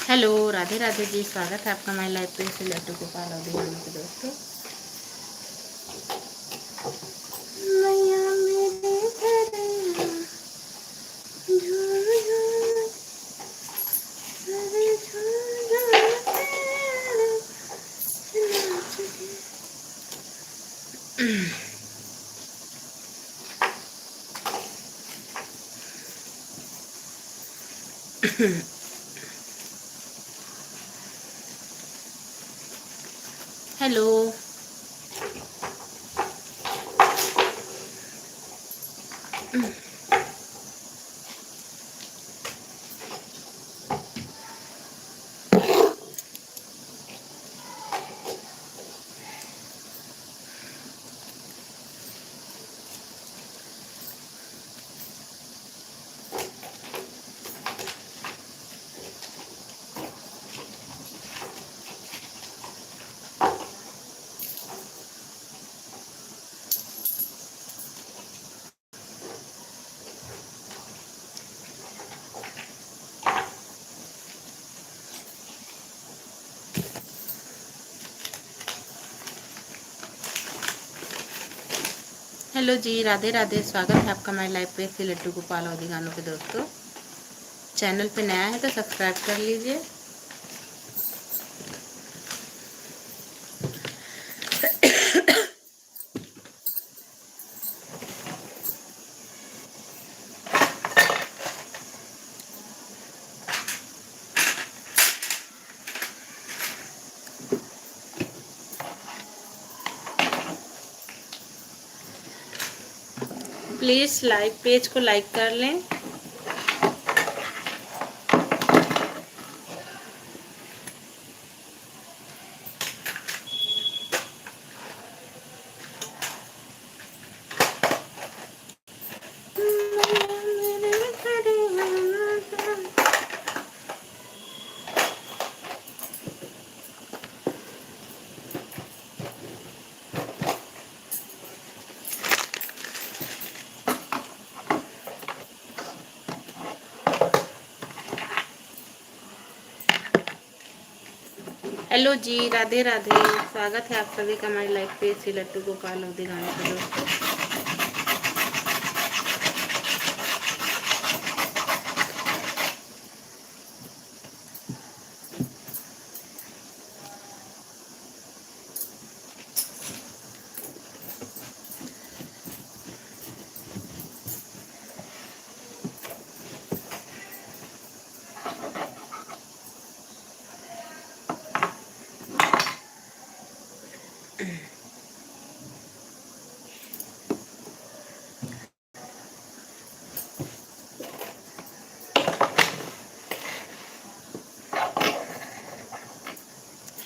Hello, Radhe Radhe जी। स्वागत है आपका माई लाइफ पे से लट्टू गोपाल और दीवानों के दोस्तों। मैया मेरे घरैया, झूम झूम अरे झूम झूम तेरे नाचती। हेलो, हेलो जी, राधे राधे। स्वागत है आपका माई लाइफ पे से लट्टू गोपाल और दीवानों के दोस्तों। चैनल पे नया है तो सब्सक्राइब कर लीजिए। प्लीज़ लाइक पेज को लाइक कर लें। हेलो जी, राधे राधे। स्वागत है आप सभी का हमारी लाइफ पे से लट्टू गोपाल और दीवानों के दोस्तों।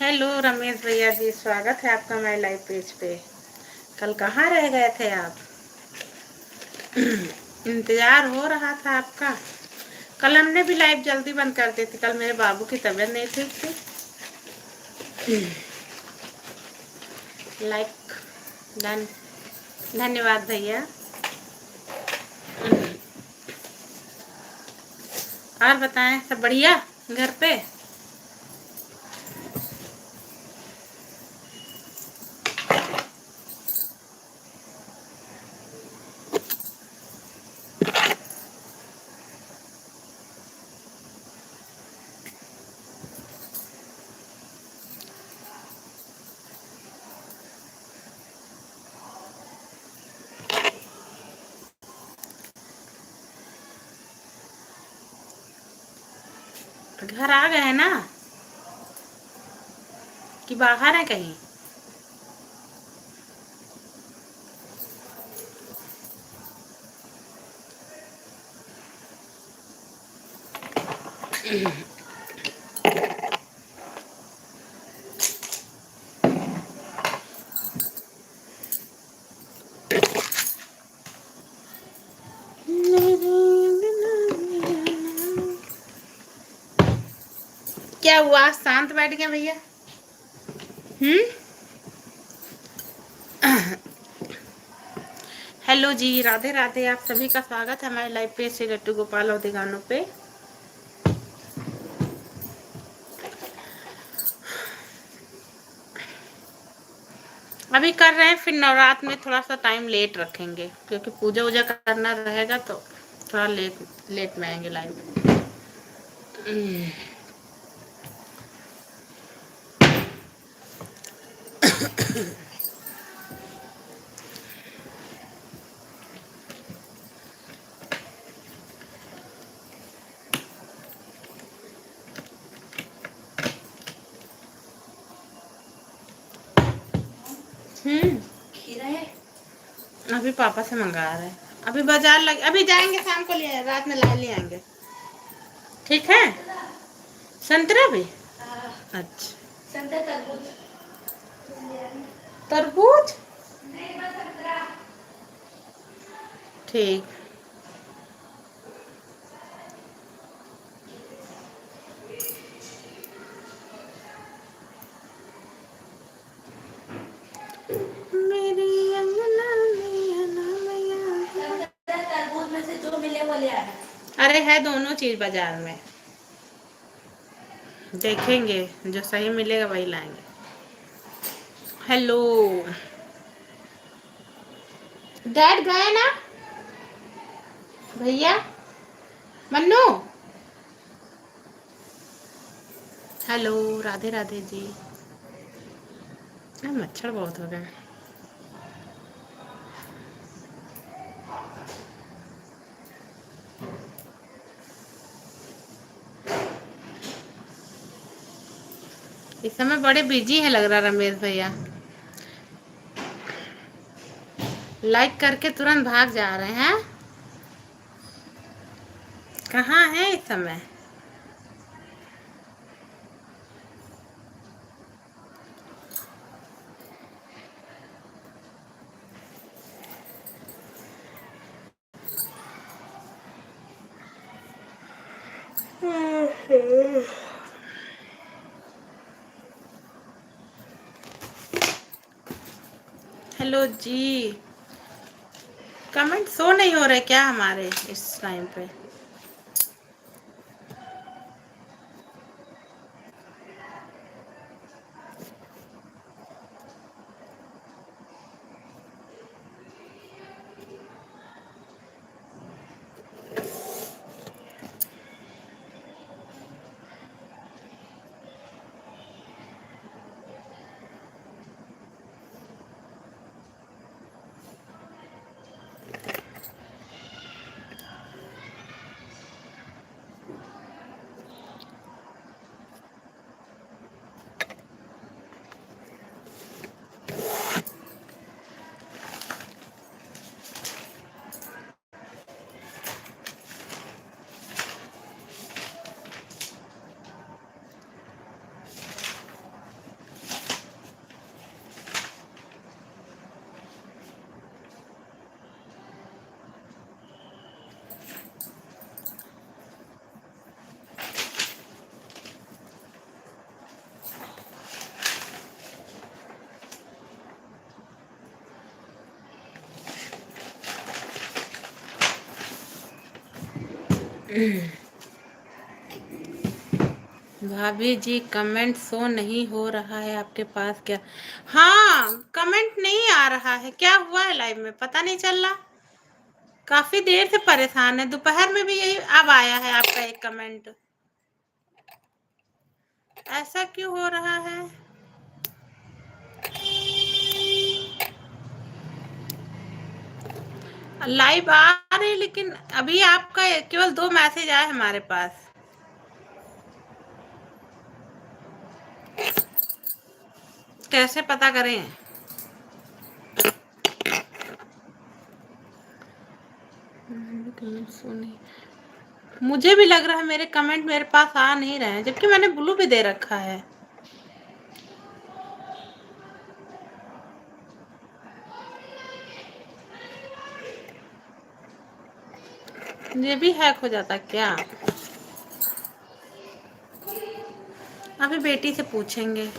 हेलो रमेश भैया जी, स्वागत है आपका हमारे लाइव पेज पे। कल कहाँ रह गए थे आप? इंतजार हो रहा था आपका। कल हमने भी लाइव जल्दी बंद कर दी थी। कल मेरे बाबू की तबीयत नहीं ठीक थी। लाइक डन, धन्यवाद भैया। और बताएं, सब बढ़िया घर पे? घर आ गए हैं ना कि बाहर है कहीं? क्या हुआ, शांत बैठ गए भैया? हेलो जी, राधे राधे। आप सभी का स्वागत है हमारे लाइव पे से लट्टू गोपाल और दीवानों पे। अभी कर रहे हैं, फिर नवरात्र में थोड़ा सा टाइम लेट रखेंगे क्योंकि पूजा वूजा करना रहेगा तो थोड़ा लेट लेट में आएंगे लाइव। खीरा है, अभी पापा से मंगा रहे हैं। अभी बाजार लग, अभी जाएंगे शाम को, ले रात में ला ले आएंगे। ठीक है। संतरा भी। अच्छा। संतरा तरबूज। तरबूज। नहीं बस संतरा। ठीक। मेरी अंगना में अनामिया। तरबूज में से जो मिले वो ले आना। अरे है दोनों चीज बाजार में, देखेंगे जो सही मिलेगा वही लाएंगे। हेलो। डैड गए ना भैया? मन्नू। हेलो, राधे राधे जी। मच्छर बहुत हो गए। इस समय बड़े बिजी है लग रहा रमेश भैया, लाइक करके तुरंत भाग जा रहे हैं। कहाँ है इस समय? हेलो जी। कमेंट शो नहीं हो रहे क्या हमारे इस टाइम पे? भाभी जी कमेंट शो नहीं हो रहा है आपके पास क्या? हाँ, कमेंट नहीं आ रहा है, क्या हुआ है लाइव में पता नहीं चल रहा। काफी देर से परेशान है, दोपहर में भी यही अब आया है आपका एक कमेंट। ऐसा क्यों हो रहा है? लाइव आ रही लेकिन अभी आपका केवल 2 मैसेज आए हमारे पास। कैसे पता करें? मुझे भी लग रहा है मेरे कमेंट मेरे पास आ नहीं रहे हैं, जबकि मैंने ब्लू भी दे रखा है। ये भी हैक हो जाता क्या? अभी बेटी से पूछेंगे।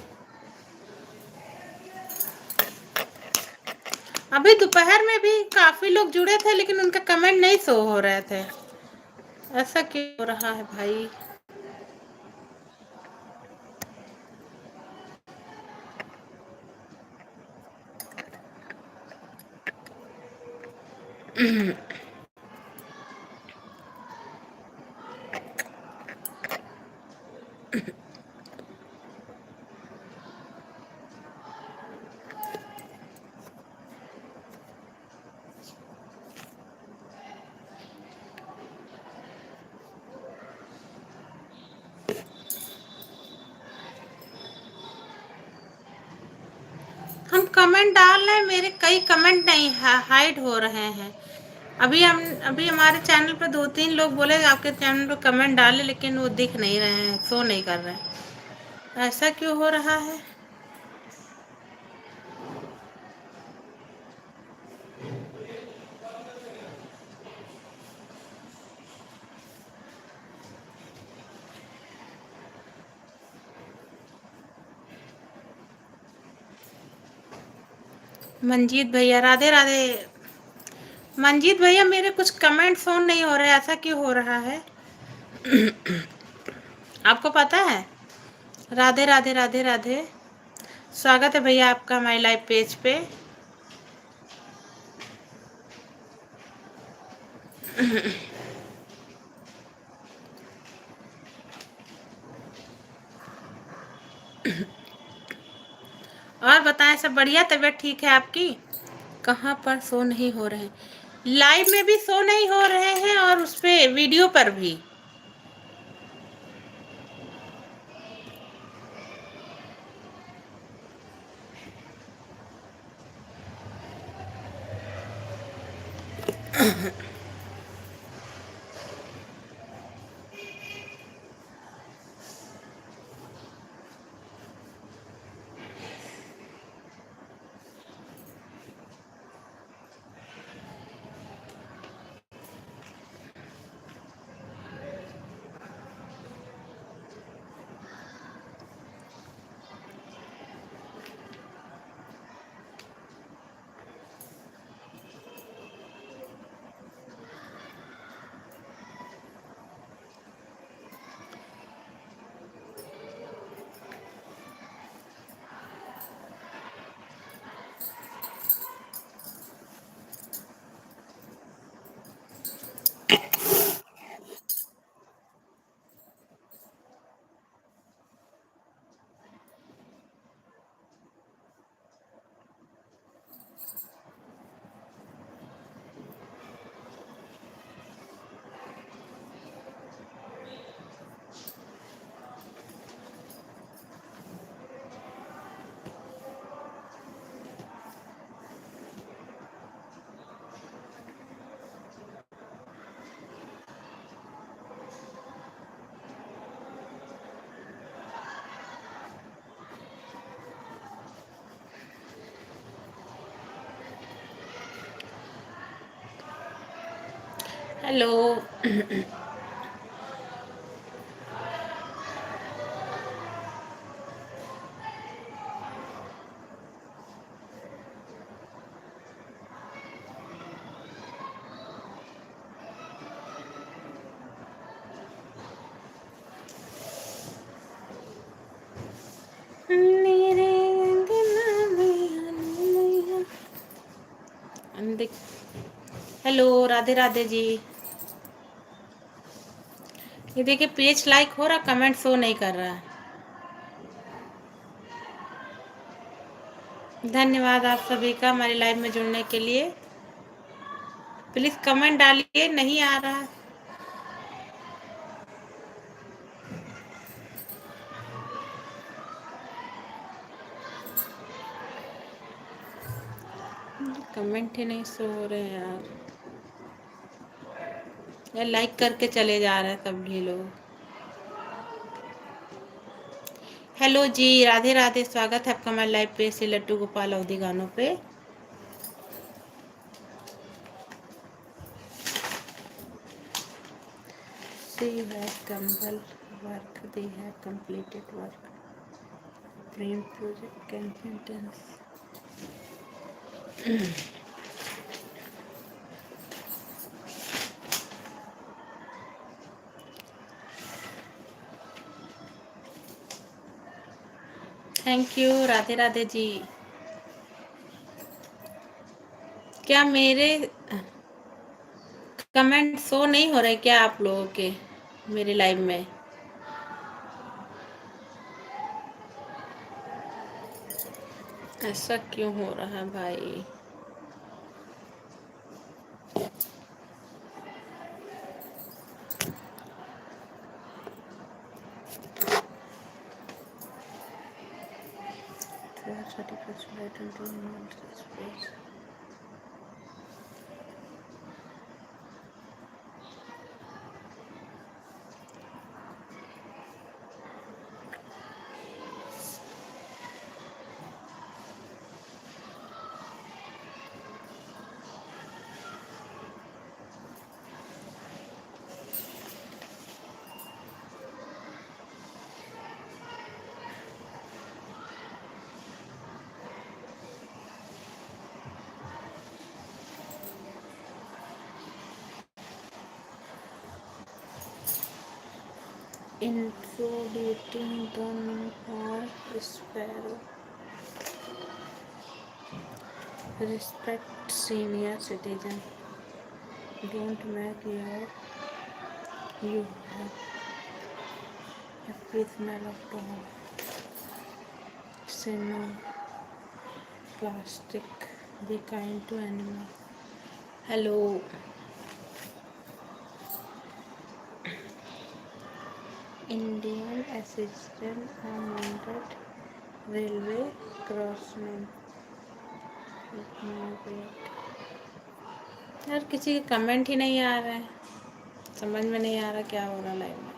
अभी दोपहर में भी काफी लोग जुड़े थे लेकिन उनका कमेंट नहीं शो हो रहे थे। ऐसा क्यों हो रहा है भाई? हम कमेंट डाल रहे हैं, मेरे कई कमेंट नहीं हाइड हो रहे हैं। अभी हमारे चैनल पर 2-3 लोग बोले आपके चैनल पर कमेंट डाले, लेकिन वो दिख नहीं रहे हैं, शो नहीं कर रहे हैं। ऐसा क्यों हो रहा है? मंजीत भैया राधे राधे। मंजीत भैया मेरे कुछ कमेंट शो नहीं हो रहे, ऐसा क्यों हो रहा है? आपको पता है? राधे राधे राधे राधे। स्वागत है भैया आपका हमारे लाइव पेज पे। और बताएं, सब बढ़िया? तबीयत ठीक है आपकी? कहाँ पर शो नहीं हो रहे हैं? लाइव में भी शो नहीं हो रहे हैं और उस पे वीडियो पर भी। हेलो। हेलो राधे राधे जी। ये देखिए पेज लाइक हो रहा, कमेंट शो नहीं कर रहा है। धन्यवाद आप सभी का हमारे लाइव में जुड़ने के लिए। प्लीज कमेंट डालिए, नहीं आ रहा है। कमेंट ही नहीं शो हो रहे हैं यार लाइक करके चले जा रहे हैं सभी लोग। हेलो जी, राधे राधे। स्वागत है आपका हमारे लाइव पे से लट्टू गोपाल अवधि गानों पे। They have Kambal work, they have completed work. Dream project competence. Thank you Radhe Radhe ji. क्या मेरे कमेंट शो नहीं हो रहे क्या आप लोगों के मेरे लाइव में? ऐसा क्यों हो रहा है भाई? Introducing the new horse sparrow. Respect senior citizen. Don't make you have a smell of dog. Say no plastic. Be kind to animals. Hello. Indian assistant unwanted railway crossing. यार किसी के कमेंट ही नहीं आ रहे हैं, समझ में नहीं आ रहा क्या हो रहा लाइव में।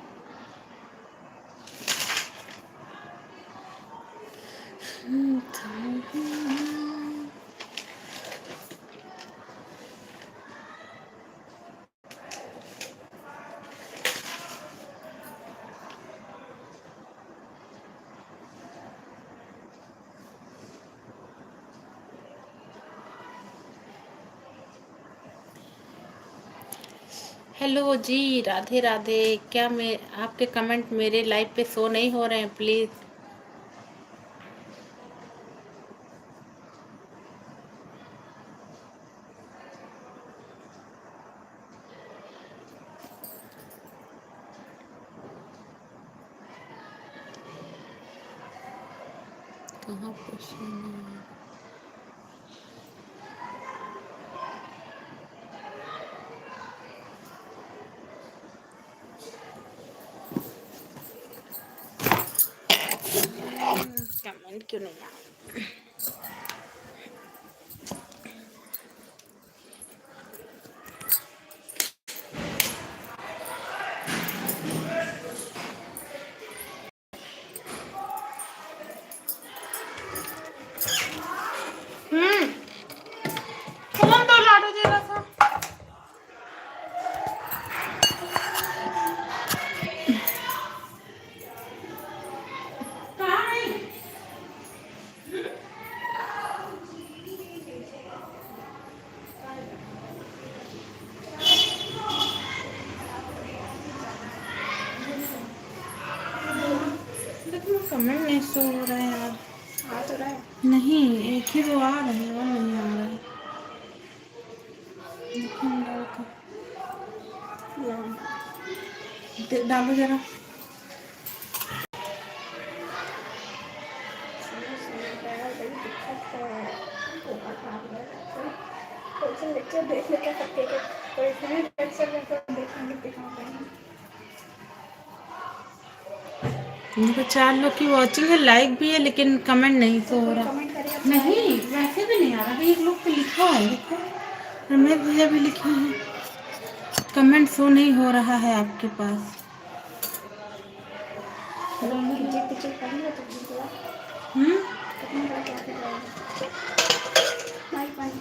हेलो जी, राधे राधे। क्या मैं आपके कमेंट मेरे लाइव पे शो नहीं हो रहे हैं? प्लीज़ कहाँ पे शो नहीं हो रहा? कमेंट क्यों नहीं आ रहा? कौन तो लाडू दे रहा था? कहाँ है? लेकिन कमेंट नहीं शो हो रहा है यार। आ तो रहा है। नहीं, एक ही तो आ रहे हैं और नहीं आ रहा है। लेकिन डालो जरा। लेक्चर देखने का सकते हैं कोई फ्री लेक्चर में तो देखेंगे दिखा पाएंगे। देखो 4 लोग की वॉचिंग है, लाइक भी है, लेकिन कमेंट नहीं तो हो रहा। कमेंट करेगा नहीं, वैसे भी नहीं आ रहा। एक लोग पे लिखा है, देखो रमेश भैया भी लिखे हैं, कमेंट शो नहीं हो रहा है आपके पास। पीछे करेंगे तो कितना बड़ा क्या कर रहा है माइक माइक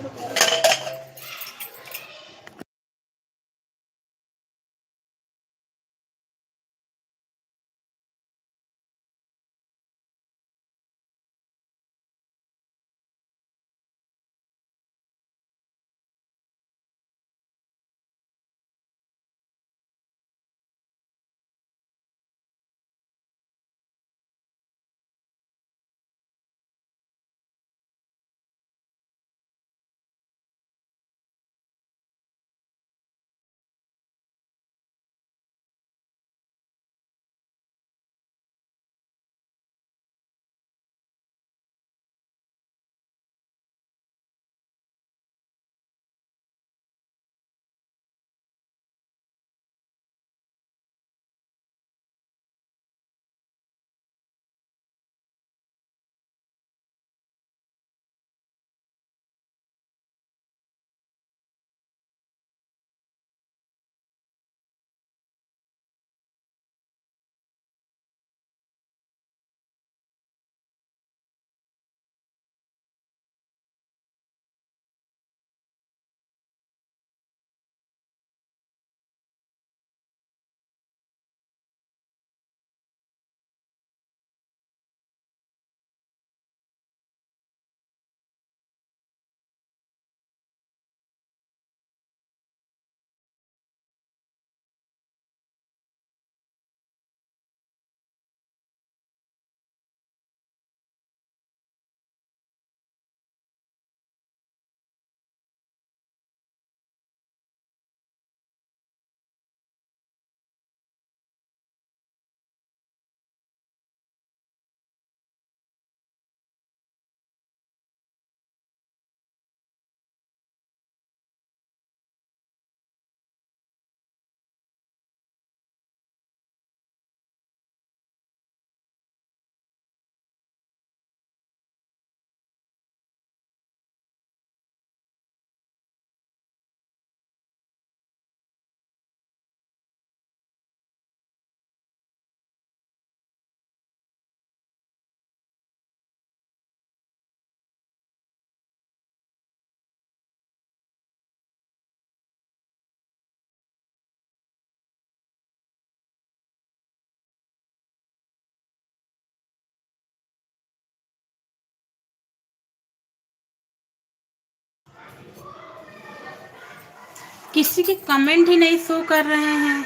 किसी के कमेंट ही नहीं शो कर रहे हैं।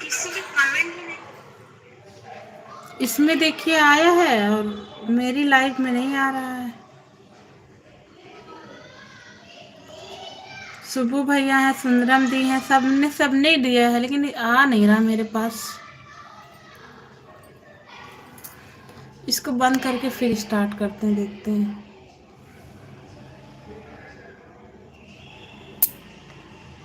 किसी के कमेंट ही नहीं। इसमें देखिए आया है और मेरी लाइव में नहीं आ रहा है। सुबह भैया है, सुंदरम दी है, सबने दिया है, लेकिन आ नहीं रहा मेरे पास। इसको बंद करके फिर स्टार्ट करते हैं, देखते हैं।